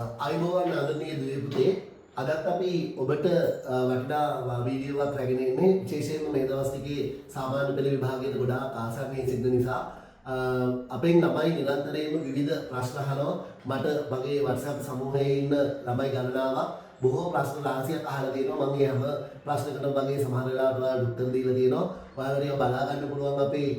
අයිබෝවන් ආදරණීය දුවේ පුතේ අදත් අපි ඔබට වටිනා වීඩියෝ එකක් රැගෙන ඉන්නේ විශේෂයෙන්ම මේ දවස් ටිකේ සාමාන්‍ය පෙළ විභාගයට ගොඩාක් ආසන්නයේ සිද්ධ නිසා අපෙන් ළමයි නිරන්තරයෙන්ම විවිධ ප්‍රශ්න අහනවා මට මගේ WhatsApp සමූහයේ ඉන්න ළමයි ගණනාවක් බොහෝ ප්‍රශ්න රාශියක් අහලා තියෙනවා මම මේ හැම ප්‍රශ්නකටම වගේ සමහර වෙලාවට ඔයාලට උත්තර දීලා තියෙනවා ඔයාලට ඒවා බලා ගන්න පුළුවන් අපේ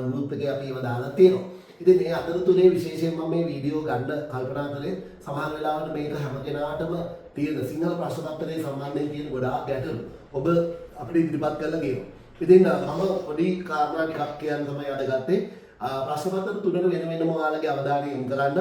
ගෲප් එකේ අපි ඒවා දාලා තියෙනවා ඉතින් මේ අතරතුරේ විශේෂයෙන් මම මේ වීඩියෝ ගන්න කල්පනා කරේ සමහර වෙලාවට මේක හැම කෙනාටම තියෙන සිංහල ප්‍රශ්න පත්‍රයේ සම්බන්ධයෙන් තියෙන ගොඩාක් ගැටලු ඔබ අපිට ඉදිරිපත් කරලා ගේනවා. ඉතින් මම පොඩි කාරණා ටිකක් කියන්න තමයි අද ගත්තේ. ප්‍රශ්න පත්‍ර තුනට වෙන වෙනම ඔයාලගේ අවධානය යොමු කරන්න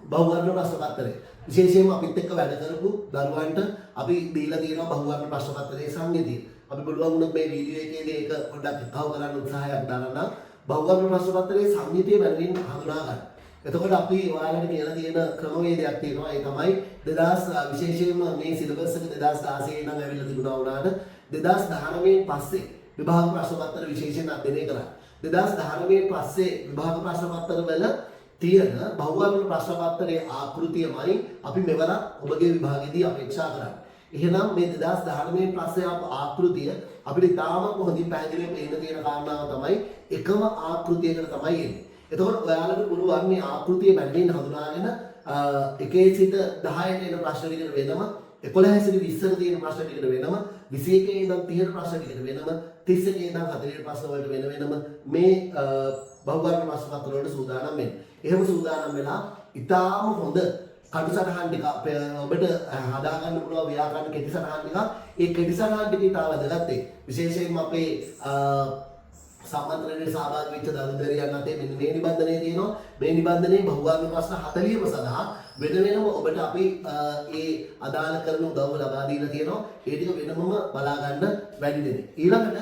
බහුවර්ණ ප්‍රශ්න පත්‍රය. විශේෂයෙන්ම අපිත් එක්ක වැඩ කරපු දරුවන්ට අපි දීලා තියෙනවා බහුවර්ණ ප්‍රශ්න පත්‍රයේ සංගතිය. අපි පුළුවන් වුණොත් මේ වීඩියෝ එකේදී ඒක පොඩ්ඩක් එකව කරන්න උත්සාහයක් දරනවා. බහුවර්ණ ප්‍රශ්න පත්‍රයේ සංගතිය මැනවින් හඳුනා ගන්න. එතකොට අපි ඔයාලට කියලා තියෙන ක්‍රමවේදයක් තියෙනවා ඒ තමයි 2000 විශේෂයෙන්ම මේ සිලබස් එක 2016 ඉඳන් ඇවිල්ලා තිබුණා වුණාට 2019 පස්සේ විභාග ප්‍රශ්න පත්‍ර විශේෂයෙන් අධ්‍යයනය කරා 2019 පස්සේ විභාග ප්‍රශ්න පත්‍ර වල තියෙන බහුවර්ණ ප්‍රශ්න පත්‍රයේ ආකෘතියමයි අපි මෙවර ඔබගේ විභාගයේදී අපේක්ෂා කරන්නේ. එහෙනම් මේ 2019 පස්සේ ආකෘතිය අපිට ඉතාමත් හොඳින් පැහැදිලිව පේන්න තියෙන කාරණාව තමයි එකම ආකෘතියකට තමයි එන්නේ. එතකොට ඔයාලට පුළුවන් මේ ආකෘතිය මැනවින් හඳුනාගෙන 1 සිට 10ට එන ප්‍රශ්න ටිකට වෙනම 11 සිට 20ට තියෙන ප්‍රශ්න ටිකට වෙනම 21 ඉඳන් 30ට ප්‍රශ්න ටිකට වෙනම 31 ඉඳන් 40ට ප්‍රශ්න වලට වෙනම මේ බහුවර්ණ ප්‍රශ්න පත්‍ර වලට සූදානම් වෙන්න. එහෙම සූදානම් වෙලා ඉතාම හොඳ කටුසටහන් ටික ඔබට හදා ගන්න පුළුවන් ව්‍යාකරණ කෙටි සටහන් ටික ඒ කෙටි සටහන් ටික ඉතාල වැදගත් විශේෂයෙන්ම අපේ සම්මන්ත්‍රණයට සහභාගී වෙච්ච දරුදරියන් අතේ මෙන්න මේ නිබන්ධනය තියෙනවා මේ නිබන්ධනයේ බහුවර්ණ ප්‍රශ්න 40ම සඳහා වෙන වෙනම ඔබට අපි ඒ අදාළ කරන උදව්ව ලබා දීලා තියෙනවා ඒ ටික වෙනමම බලා ගන්න වැඩි දෙනෙක් ඊළඟට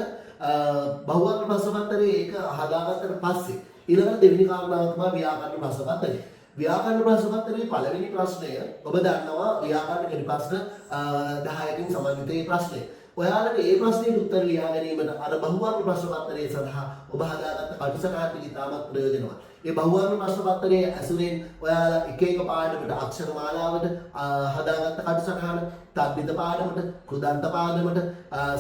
බහුවර්ණ ප්‍රශ්න පත්‍රයේ ඒක හදාගත්තට පස්සේ ඊළඟට දෙවෙනි කාරණාව තමයි ව්‍යාකරණ ප්‍රශ්න පත්‍රය ව්‍යාකරණ ප්‍රශ්න පත්‍රයේ පළවෙනි ප්‍රශ්නය ඔබ දන්නවා ව්‍යාකරණ කෙටි ප්‍රශ්න 10කින් සමන්විත ඒ ප්‍රශ්නය ඔයාලට ඒ ප්‍රශ්නෙට උත්තර ලියා ගැනීමට අර බහුවර්ණ ප්‍රශ්න පත්‍රයේ සඳහා ඔබ හදාගත්ත කටුසටහන ටික ඉතාමත් ප්‍රයෝජනවත්. ඒ බහුවර්ණ ප්‍රශ්න පත්‍රයේ ඇසුරෙන් ඔයාලා එක එක පාඩමකට අක්ෂර මාලාවට හදාගත්ත කටුසටහන, තද්දිත පාඩමට, කෘදන්ත පාඩමට,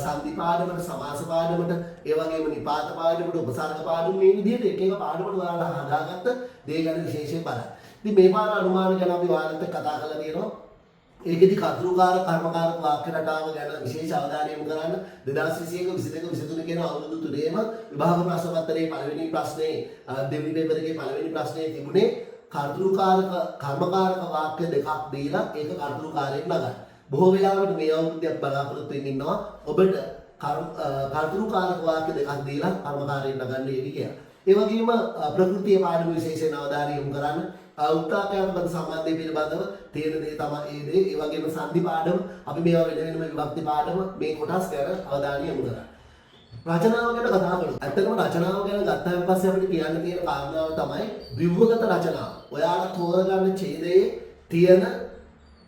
සංධි පාඩමට, සමාස පාඩමට, ඒ වගේම නිපාත පාඩමට, උපසර්ග පාඩම මේ විදිහට එක එක පාඩමකට ඔයාලා හදාගත්ත දේ ගැන විශේෂයෙන් බලන්න. ඉතින් මේ පාර අනුමාන ගැන අපි ඔයාලට කතා කරලා තියෙනවා. ඒකෙදි කර්තෘකාර කර්මකාරක වාක්‍ය රටාව ගැන විශේෂ අවධානය යොමු කරන්න 2021 22 23 කියන අවුරුදු තුනේම විභාග ප්‍රශ්න පත්‍රයේ පළවෙනි ප්‍රශ්නේ දෙවෙනි පේපර් එකේ පළවෙනි ප්‍රශ්නේ තිබුණේ කර්තෘකාරක කර්මකාරක වාක්‍ය දෙකක් දීලා ඒක කර්තෘකාරයෙන් නගන්න. බොහෝ වෙලාවට මේ අවුරුද්දක් බලාපොරොත්තු වෙමින් ඉන්නවා ඔබට කර්තෘකාරක වාක්‍ය දෙකක් දීලා කර්මකාරයෙන් නගන්න ඒවි කියලා. ඒ වගේම ප්‍රകൃතිය පාඩම විශේෂයෙන් අවධානය යොමු කරන්න. උත්තරාකයන්පද සම්බන්ධය පිළිබඳව තේරෙන දේ තමයි ඒ දේ. ඒ වගේම සංධි පාඩම අපි මේවා වෙන වෙනම විභක්ති පාඩම මේ කොටස් ගැන අවධානය යොමු කරන්න. රචනාව ගැන කතා කරමු. ඇත්තටම රචනාව ගැන ගත්තාන් පස්සේ අපිට කියන්න තියෙන කාරණාව තමයි ව්‍යුහගත රචනාව. ඔයාලා තෝරගන්න ඡේදයේ තියෙන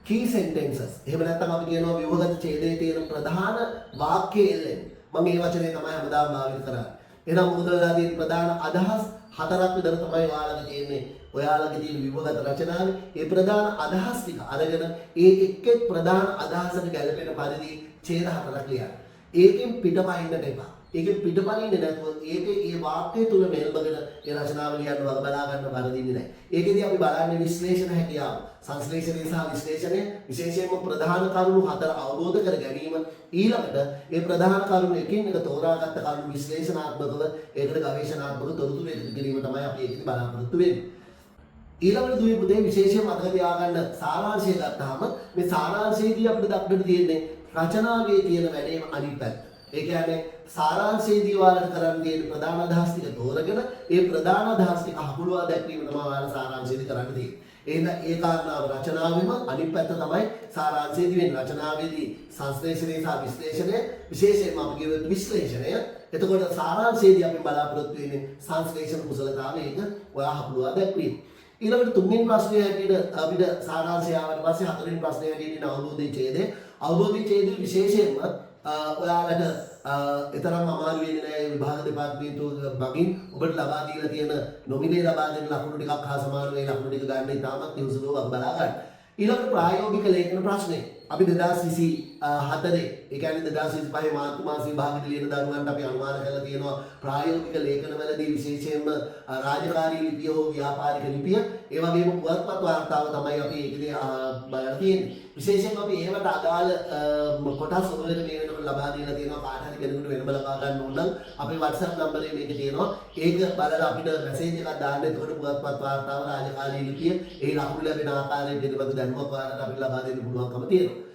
key sentences. එහෙම නැත්නම් අපි කියනවා ව්‍යුහගත ඡේදයේ තියෙන ප්‍රධාන වාක්‍ය එල්ලෙන්. මම මේ වචනේ තමයි හැමදාම භාවිත කරන්නේ. එහෙනම් මොකද වෙලා තියෙන ප්‍රධාන අදහස් හතරක් විතර තමයි ඔයාලගේ තියෙන්නේ. ඔයාලගේ තියෙන විභගත රචනාවේ ඒ ප්‍රධාන අදහස් ටික අරගෙන ඒ එක් එක් ප්‍රධාන අදහසට ගැලපෙන පරිදි ඡේද හතරක් ලියන්න. ඒකෙන් පිටපයින්නට එපා. ඒකෙන් පිටපයින්නේ නැතුව ඒකේ ඒ වාක්‍යය තුල මෙල්බගෙන ඒ රචනාව ලියන්න වග බලා ගන්න වරදින්නේ නැහැ. ඒකෙදී අපි බලන්නේ විශ්ලේෂණ හැකියාව. සංශ්ලේෂණය සහ විශ්ලේෂණය විශේෂයෙන්ම ප්‍රධාන කරුණු හතර අවබෝධ කර ගැනීම ඊළඟට ඒ ප්‍රධාන කරුණු එකින් එක තෝරාගත්ත කරුණු විශ්ලේෂණාත්මකව ඒකට ගවේෂණාත්මක තොරතුරු එකතු කිරීම තමයි අපි ඒකෙදි බලාපොරොත්තු වෙන්නේ. ඊළඟට දුවේ පුතේ විශේෂයෙන් මතක තියාගන්න සාරාංශය ගත්තාම මේ සාරාංශයේදී අපිට දක්වන්න තියෙන්නේ රචනාවේ තියෙන වැඩේම අනිත් පැත්ත. ඒ කියන්නේ සාරාංශයේදී ඔයාලට කරන්න තියෙන ප්‍රධාන අදහස් ටික තෝරගෙන ඒ ප්‍රධාන අදහස් ටික හකුලවා දැක්වීම තමයි ඔයාලා සාරාංශයේදී කරන්න තියෙන්නේ. එහෙනම් ඒ කාරණාව රචනාවෙම අනිත් පැත්ත තමයි සාරාංශයේදී වෙන්නේ. රචනාවේදී සංශ්ලේෂණය සහ විශ්ලේෂණය විශේෂයෙන්ම අපි කියුවේ විශ්ලේෂණය. එතකොට සාරාංශයේදී අපි බලාපොරොත්තු වෙන්නේ සංශ්ලේෂණ කුසලතාවය ඒක ඔයා හකුලවා දැක්වීම. ඊළඟට තුන්වෙනි ප්‍රශ්නය හැටියට අපිට සාරාංශය ආවට පස්සේ හතරවෙනි ප්‍රශ්නය හැටියට අවබෝධයේ ඡේදය. අවබෝධයේ ඡේදය විශේෂයෙන්ම ඔයාලට එතරම් අමාරු වෙන්නේ නැහැ විභාග දෙපාර්තමේන්තුව මගින් ඔබට ලබා දීලා තියෙන නොමිලේ ලබා දෙන ලකුණු ටිකක් හා සමාන මේ ලකුණු ටික ගන්න ඉතාමත් යොසුලව බලා ගන්න. ඊළඟ ප්‍රායෝගික ලේඛන ප්‍රශ්නේ අපි 2024 ඒ කියන්නේ 2025 මාර්තු මාස විභාගෙට ලියන දරුවන්ට අපි අනුමාන කරලා තියෙනවා ප්‍රායෝගික ලේඛනවලදී විශේෂයෙන්ම රාජකාරී ලිපිය හෝ ව්‍යාපාරික ලිපිය ඒ වගේම පුවත්පත් වාර්තාව තමයි අපි ඒකදී බලලා තියෙන්නේ. විශේෂයෙන්ම අපි ඒවට අදාළ කොටස් ඔබට මේ වෙනකොට ලබා දීලා තියෙනවා. කාට හරි කෙනෙකුට වෙනම ලබා ගන්න ඕන නම් අපේ WhatsApp නම්බරේ මේක තියෙනවා. ඒක බලලා අපිට මැසේජ් එකක් දාන්න. එතකොට පුවත්පත් වාර්තාව රාජකාරී ලිපිය ඒ ලකුණු ලැබෙන ආකාරයෙන් පිළිබඳ දැනුමක් ඔයාලට අපිට ලබා දෙන්න පුළුවන්කම තියෙනවා.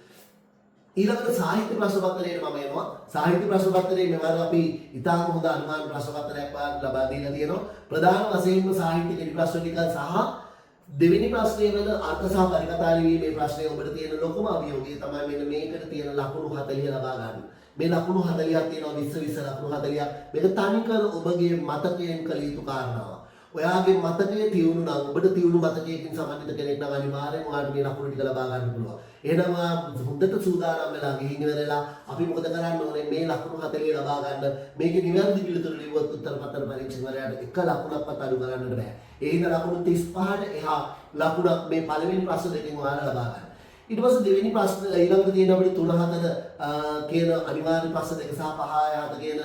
ඊළඟට සාහිත්‍ය ප්‍රශ්න පත්‍රයට මම එනවා. සාහිත්‍ය ප්‍රශ්න පත්‍රයේ මෙවර අපි ඉතාම හොඳ අනුමාන ප්‍රශ්න පත්‍රයක් ඔයාලට ලබා දීලා තියෙනවා. ප්‍රධාන වශයෙන්ම සාහිත්‍ය කෙටි ප්‍රශ්න ටික සහ දෙවෙනි ප්‍රශ්නයේ වෙන අර්ථ සහ පරිකථා ලිවීමේ ප්‍රශ්නයේ ඔබට තියෙන ලොකුම අභියෝගය තමයි මෙන්න මේකට තියෙන ලකුණු 40 ලබා ගන්න. මේ ලකුණු 40ක් තියෙනවා 20 ලකුණු 40ක්. මේක තනිකර ඔබගේ මතකයෙන් කළ යුතු කාරණාවක්. ඔයාගේ මතකයේ තියුණු නම් ඔබට තියුණු මතකයකින් සම්බන්ධිත කෙනෙක් නම් අනිවාර්යෙන්ම ඔයාලට මේ ලකුණු ටික ලබා ගන්න පුළුවන්. එහෙනම් හොඳට සූදානම් වෙලා ගිහින් ඉවරලා අපි මොකද කරන්න ඕනේ මේ ලකුණු 40 ලබා ගන්න. මේකේ නිවැරදි පිළිතුරු ලියුවොත් උත්තර පත්‍ර පරීක්ෂකවරයාට එක ලකුණක්වත් අඩු කරන්නට බෑ. ඒ හින්දා ලකුණු 35ට එහා ලකුණක් මේ පළවෙනි ප්‍රශ්න දෙකෙන් ඔයාලා ලබා ගන්න. ඊට පස්සේ දෙවෙනි ප්‍රශ්න ඊළඟට තියෙන අපිට 3 4 කියන අනිවාර්ය ප්‍රශ්න දෙක සහ 5 6 කියන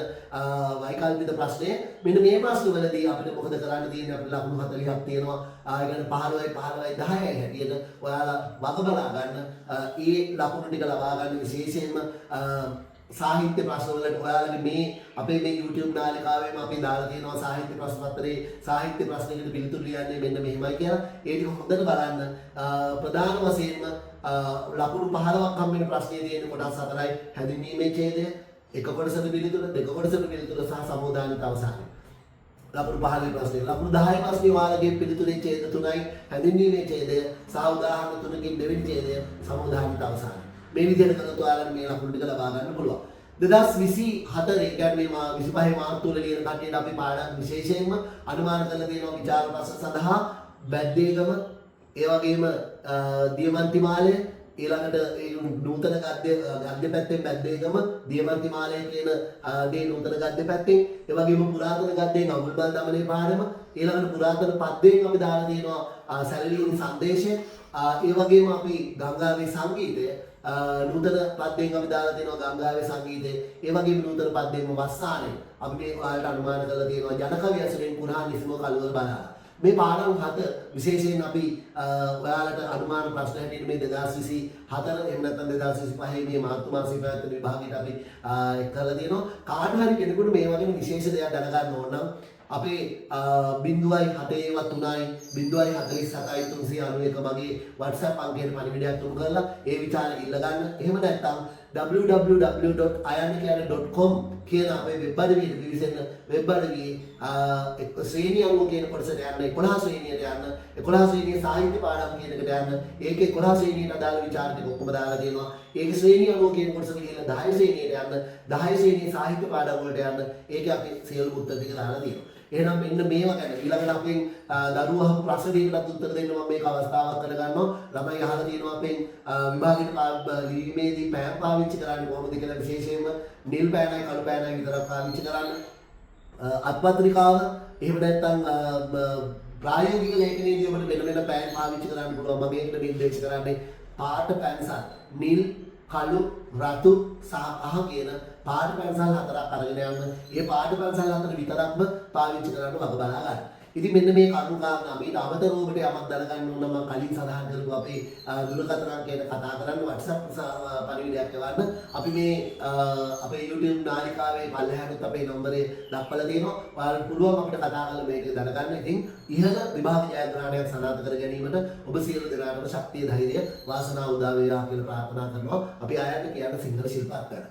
වෛකල්පික ප්‍රශ්නේ මෙන්න මේ ප්‍රශ්නවලදී අපිට මොකද කරන්න තියෙන්නේ අපිට ලකුණු 40ක් තියෙනවා ඒ කියන්නේ 15යි 15යි 10යි හැටියට ඔයාලා වග බලා ගන්න ඒ ලකුණු ටික ලබා ගන්න විශේෂයෙන්ම සාහිත්‍ය ප්‍රශ්න වලට ඔයාලගේ මේ අපේ මේ YouTube නාලිකාවෙම අපි දාලා තියෙනවා සාහිත්‍ය ප්‍රශ්න පත්‍රයේ සාහිත්‍ය ප්‍රශ්නයකට පිළිතුරු ලියන්නේ මෙන්න මෙහෙමයි කියලා. ඒ ටික හොඳට බලන්න. ප්‍රධාන වශයෙන්ම ලකුණු 15ක් හම්බෙන ප්‍රශ්නේ තියෙන කොටස් 4යි හැඳින්වීමේ ඡේදය, එක කොටසක පිළිතුර, දෙක කොටසක පිළිතුර සහ සමුදානිත අවසානය. ලකුණු 15 ප්‍රශ්නේ. ලකුණු 10 ප්‍රශ්නේ ඔයාලගේ පිළිතුරේ ඡේද 3යි, හැඳින්වීමේ ඡේදය, සහ උදාහරණ 3කින් දෙවෙනි ඡේදය, සමුදානිත අවසානය. මේ විදිහට කරලා ඔයාලට මේ ලකුණු ටික ලබා ගන්න පුළුවන්. 2024 කියන්නේ 25 මාර්තු වල ලියන කට්ටියට අපි පාඩම් විශේෂයෙන්ම අනුමාන කරලා තියෙනවා විචාර ප්‍රශ්න සඳහා බැද්දේගම ඒ වගේම දියමන්තිමාලය ඊළඟට නූතන ගද්‍ය පැත්තෙන් බැද්දේගම දියමන්තිමාලය කියන දේ නූතන ගද්‍ය පැත්තෙන් ඒ වගේම පුරාතන ගද්දෙන් අඟුල්බල් දමනේ පාඩම ඊළඟට පුරාතන පද්‍යයෙන් අපි දාලා තියෙනවා සැලලියුනි සංදේශය ඒ වගේම අපි ගංගාවේ සංගීතය නූතන පද්‍යයෙන් අපි දාලා තියෙනවා ගංගාවේ සංගීතය ඒ වගේම නූතන පද්‍යයෙන්ම වස්සානය අපි මේ ඔයාලට අනුමාන කරලා තියෙනවා ජනකවි ඇසුරෙන් පුරා නිසම කලවර බලලා මේ පාඩම් 7 විශේෂයෙන් අපි ඔයාලට අනුමාන ප්‍රශ්න හැටියට මේ 2024 එහෙම නැත්නම් 2025 මේ මාර්තු මාසයේ පැවැත්වෙන විභාගයට අපි කරලා තියෙනවා. කාට හරි කෙනෙකුට මේ වගේ විශේෂ දෙයක් දැනගන්න ඕන නම් අපේ 0.7 3යි 0.47යි 391 මගේ WhatsApp අංකයට පණිවිඩයක් තුරු කරලා ඒ විචාරය ඉල්ල ගන්න. එහෙම නැත්නම් www.ayanakiyana.com කියන අපේ වෙබ් අඩවියට පිවිසෙන්න වෙබ් අඩවියේ ශ්‍රේණි අංග කියන කොටසට යන්න 11 ශ්‍රේණියට යන්න 11 ශ්‍රේණියේ සාහිත්‍ය පාඩම් කියන එකට යන්න ඒකේ 11 ශ්‍රේණියට අදාළ විචාර ටික ඔක්කොම දාලා තියෙනවා ඒකේ ශ්‍රේණි අංග කියන කොටසට ගිහිල්ලා 10 ශ්‍රේණියට යන්න 10 ශ්‍රේණියේ සාහිත්‍ය පාඩම් වලට යන්න ඒකේ අපි සියලු උත්තර ටික දාලා තියෙනවා එහෙනම් මෙන්න මේවා ගැන ඊළඟට අපෙන් දරුවෝ අහපු ප්‍රශ්න දෙකකට උත්තර දෙන්න මම මේක අවස්ථාවක් කරගන්නවා ළමයි අහලා තියෙනවා අපෙන් විභාගෙට ලිවීමේදී පෑන් පාවිච්චි කරන්නේ කොහොමද කියලා විශේෂයෙන්ම නිල් පෑනයි කළු පෑනයි විතරක් පාවිච්චි කරන්න අත්පත්‍රිකාව එහෙම නැත්නම් ප්‍රායෝගික ලේඛනයේදී ඔබට වෙන පෑන් පාවිච්චි කරන්න පුළුවන් මම මේකට නිර්දේශ කරන්නේ පාට පැන්සල් නිල් කළු රතු සහ අහ කියන පාට පැන්සල් 4ක් අරගෙන යන්න. ඒ පාට පැන්සල් 4 විතරක්ම පාවිච්චි කරන්න වග බලා ගන්න. ඉතින් මෙන්න මේ කරුණු කාරණා මේ අමතරව ඔබට යමක් දැනගන්න ඕන නම් මම කලින් සඳහන් කරපු අපේ දුරකථන අංකයට කතා කරන්න WhatsApp පණිවිඩයක් එවන්න. අපි මේ අපේ YouTube නාලිකාවේ පල්ලෙහාට අපේ නම්බරේ දක්වලා තියෙනවා. ඔයාලට පුළුවන් අපිට කතා කරලා මේක දැනගන්න. ඉතින් ඉහළ විභාග ජයග්‍රහණයක් සනාථ කර ගැනීමට ඔබ සියලු දෙනාටම ශක්තිය ධෛර්යය වාසනාව උදා වේවා කියලා ප්‍රාර්ථනා කරනවා. අපි ආයතන කියන සිංහල ශිල්පාත් කරනවා.